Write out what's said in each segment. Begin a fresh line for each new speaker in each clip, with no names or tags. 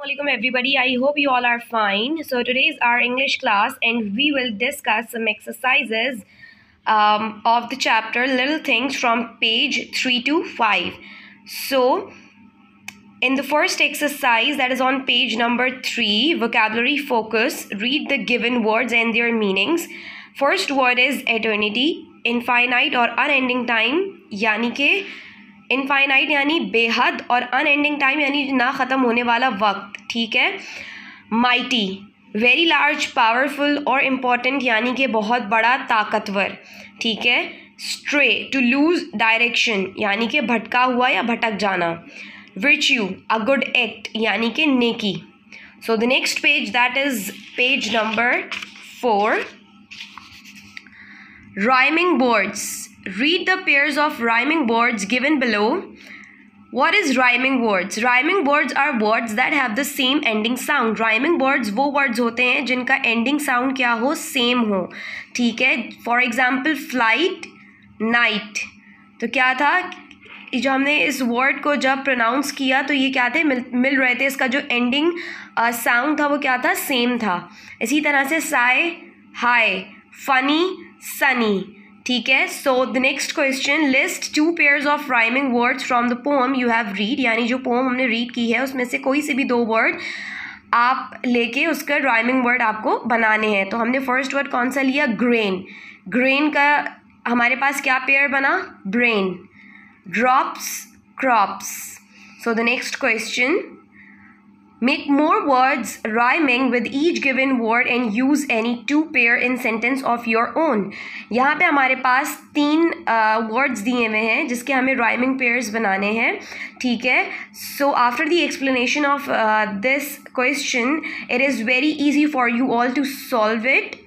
Assalamualaikum everybody, I hope you all are fine. So today is our English class and we will discuss some exercises of the chapter Little Things from page 3 to 5. So in the first exercise, that is on page number 3, vocabulary focus, read the given words and their meanings. First word is eternity, infinite और unending time, यानी कि infinite यानी बेहद और unending time यानी ना ख़त्म होने वाला वक्त, ठीक है. माइटी, वेरी लार्ज, पावरफुल और इम्पॉर्टेंट यानी कि बहुत बड़ा, ताकतवर, ठीक है. स्ट्रे, टू लूज डायरेक्शन यानी कि भटका हुआ या भटक जाना. वर्च्यू, अ गुड एक्ट यानी कि नेकी. So the next page, that is page number 4. Rhyming words. Read the pairs of rhyming words given below. What is rhyming words? Rhyming words are words that have the same ending sound. Rhyming words वो words होते हैं जिनका ending sound क्या हो, same हो, ठीक है. For example, flight, night. तो क्या था, जो हमने इस word को जब pronounce किया तो ये क्या थे, मिल रहे थे. इसका जो ending sound था वो क्या था, same था. इसी तरह से sigh, high, funny, sunny, ठीक है. So the next question, list 2 pairs of rhyming words from the pome you have read, यानी जो पोम हमने रीड की है उसमें से कोई से भी 2 वर्ड आप लेके उसका राइमिंग वर्ड आपको बनाने हैं. तो हमने फर्स्ट वर्ड कौन सा लिया, ग्रेन. ग्रेन का हमारे पास क्या पेयर बना, brain. Drops, crops. So the next question, make more words rhyming with each given word and use any 2 pair in sentence of your own. यहाँ पे हमारे पास 3 words दिए हुए हैं जिसके हमें rhyming pairs बनाने हैं, ठीक है. So after the explanation of this question, it is very easy for you all to solve it.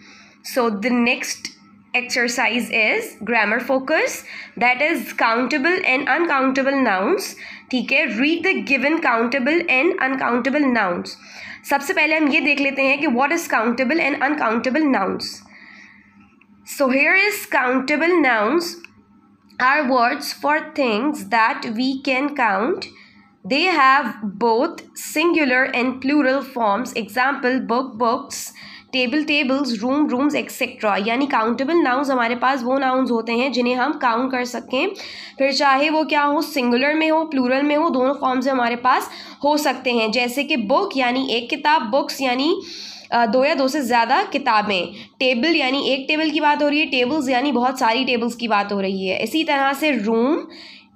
So the next exercise is grammar focus, that is countable and uncountable nouns, ठीक है. Read the given countable and uncountable nouns. सबसे पहले हम ये देख लेते हैं कि what is countable and uncountable nouns. So here is countable nouns are words for things that we can count. They have both singular and plural forms. Example, book, books, table, tables, room, rooms, etcetera. यानी countable nouns हमारे पास वो nouns होते हैं जिन्हें हम count कर सकें, फिर चाहे वो क्या हो, सिंगुलर में हो, प्लूरल में हो, दोनों फॉर्म से हमारे पास हो सकते हैं. जैसे कि बुक यानी एक किताब, बुक्स यानी 2 या 2 से ज़्यादा किताबें. टेबल यानी एक टेबल की बात हो रही है, टेबल्स यानी बहुत सारी टेबल्स की बात हो रही है. इसी तरह से रूम,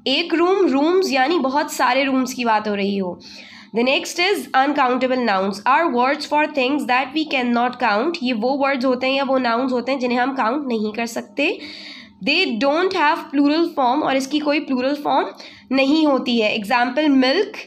एक रूम, रूम्स यानी बहुत सारे रूम्स की बात हो रही हो. The next is uncountable nouns, are words for things that we cannot count. ये वो words होते हैं या वो nouns होते हैं जिन्हें हम count नहीं कर सकते. They don't have plural form, और इसकी कोई plural form नहीं होती है. Example, milk,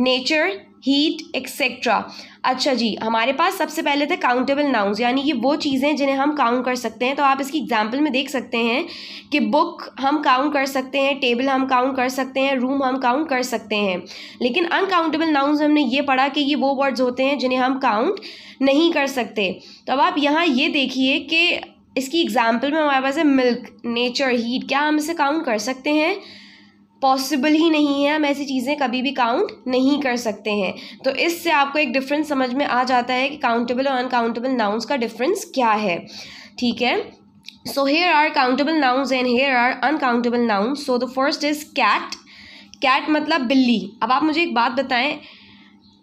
nature, heat, etc. अच्छा जी, हमारे पास सबसे पहले थे काउंटेबल नाउन्स, यानी ये वो चीज़ें जिन्हें हम काउंट कर सकते हैं. तो आप इसकी एग्जांपल में देख सकते हैं कि बुक हम काउंट कर सकते हैं, टेबल हम काउंट कर सकते हैं, रूम हम काउंट कर सकते हैं. लेकिन अनकाउंटेबल नाउन्स हमने ये पढ़ा कि ये वो वर्ड्स होते हैं जिन्हें हम काउंट नहीं कर सकते. तो अब आप यहाँ ये देखिए कि इसकी एग्जाम्पल में हमारे पास है मिल्क, नेचर, हीट. क्या हम इसे काउंट कर सकते हैं? पॉसिबल ही नहीं है, हम ऐसी चीज़ें कभी भी काउंट नहीं कर सकते हैं. तो इससे आपको एक डिफरेंस समझ में आ जाता है कि काउंटेबल और अनकाउंटेबल नाउन्स का डिफरेंस क्या है, ठीक है. So here are countable nouns and here are uncountable nouns. So the first is cat. Cat मतलब बिल्ली. अब आप मुझे एक बात बताएं,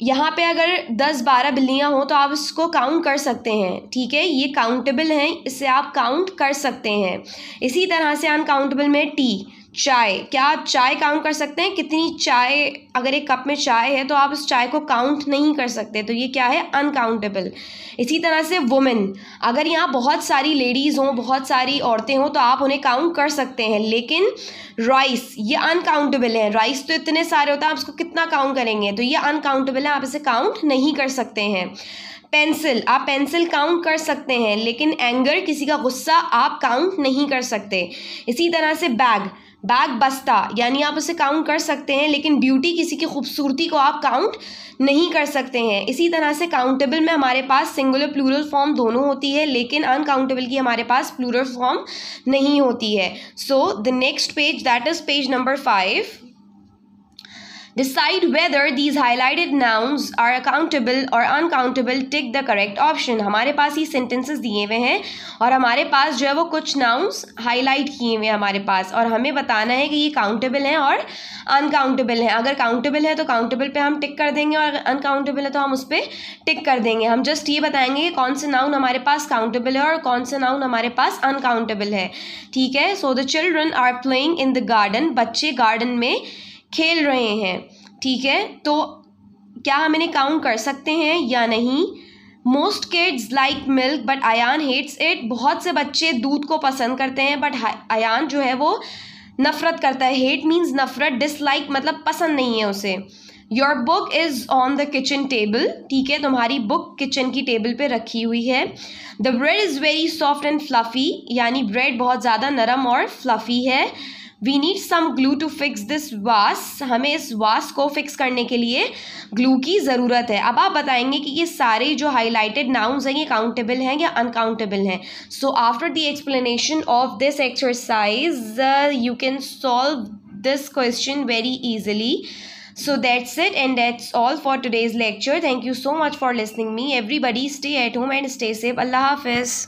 यहाँ पे अगर 10-12 बिल्लियाँ हों तो आप इसको काउंट कर सकते हैं, ठीक है, ये काउंटेबल हैं, इससे आप काउंट कर सकते हैं. इसी तरह से अनकाउंटेबल में टी, चाय. क्या आप चाय काउंट कर सकते हैं? कितनी चाय, अगर एक कप में चाय है तो आप उस चाय को काउंट नहीं कर सकते, तो ये क्या है, अनकाउंटेबल. इसी तरह से वुमेन, अगर यहाँ बहुत सारी लेडीज़ हों, बहुत सारी औरतें हों तो आप उन्हें काउंट कर सकते हैं. लेकिन राइस, ये अनकाउंटेबल है. राइस तो इतने सारे होता है, आप इसको कितना काउंट करेंगे, तो ये अनकाउंटेबल है, आप इसे काउंट नहीं कर सकते हैं. पेंसिल, आप पेंसिल काउंट कर सकते हैं, लेकिन एंगर, किसी का गुस्सा, आप काउंट नहीं कर सकते. इसी तरह से बैग, बैग बस्ता, यानी आप उसे काउंट कर सकते हैं, लेकिन ब्यूटी, किसी की खूबसूरती को आप काउंट नहीं कर सकते हैं. इसी तरह से काउंटेबल में हमारे पास सिंगुलर प्लूरल फॉर्म दोनों होती है, लेकिन अनकाउंटेबल की हमारे पास प्लूरल फॉर्म नहीं होती है. So the next page, that is page number 5. Decide whether these highlighted nouns are accountable or uncountable. Tick the correct option. हमारे पास ये sentences दिए हुए हैं और हमारे पास जो है वो कुछ nouns highlight किए हुए हैं हमारे पास, और हमें बताना है कि ये countable हैं और uncountable हैं. अगर countable है तो countable पे हम टिक कर देंगे और uncountable है तो हम उस पर टिक कर देंगे. हम जस्ट ये बताएंगे कि कौन से noun हमारे पास countable है और कौन से noun हमारे पास uncountable है. ठीक है. So the children are playing in the garden. बच्चे गार्डन में खेल रहे हैं. ठीक है. तो क्या हम इन्हें काउंट कर सकते हैं या नहीं? Most kids like milk but Ayaan hates it. बहुत से बच्चे दूध को पसंद करते हैं बट अयान जो है वो नफरत करता है. हेट मीन्स नफरत, डिसलाइक मतलब पसंद नहीं है उसे. Your book is on the kitchen table. ठीक है. तुम्हारी बुक किचन की टेबल पे रखी हुई है. The bread is very soft and fluffy. यानी ब्रेड बहुत ज़्यादा नरम और फ्लफ़ी है. We need some glue to fix this vase. हमें इस वास को फिक्स करने के लिए ग्लू की ज़रूरत है. अब आप बताएंगे कि ये सारे जो हाईलाइटेड नाउन्स हैं ये काउंटेबल हैं या अनकाउंटेबल हैं. So after the explanation of this exercise you can solve this question very easily. So that's it, and that's all for today's lecture. Thank you so much for listening me. Everybody stay at home and stay safe. Allah Hafiz.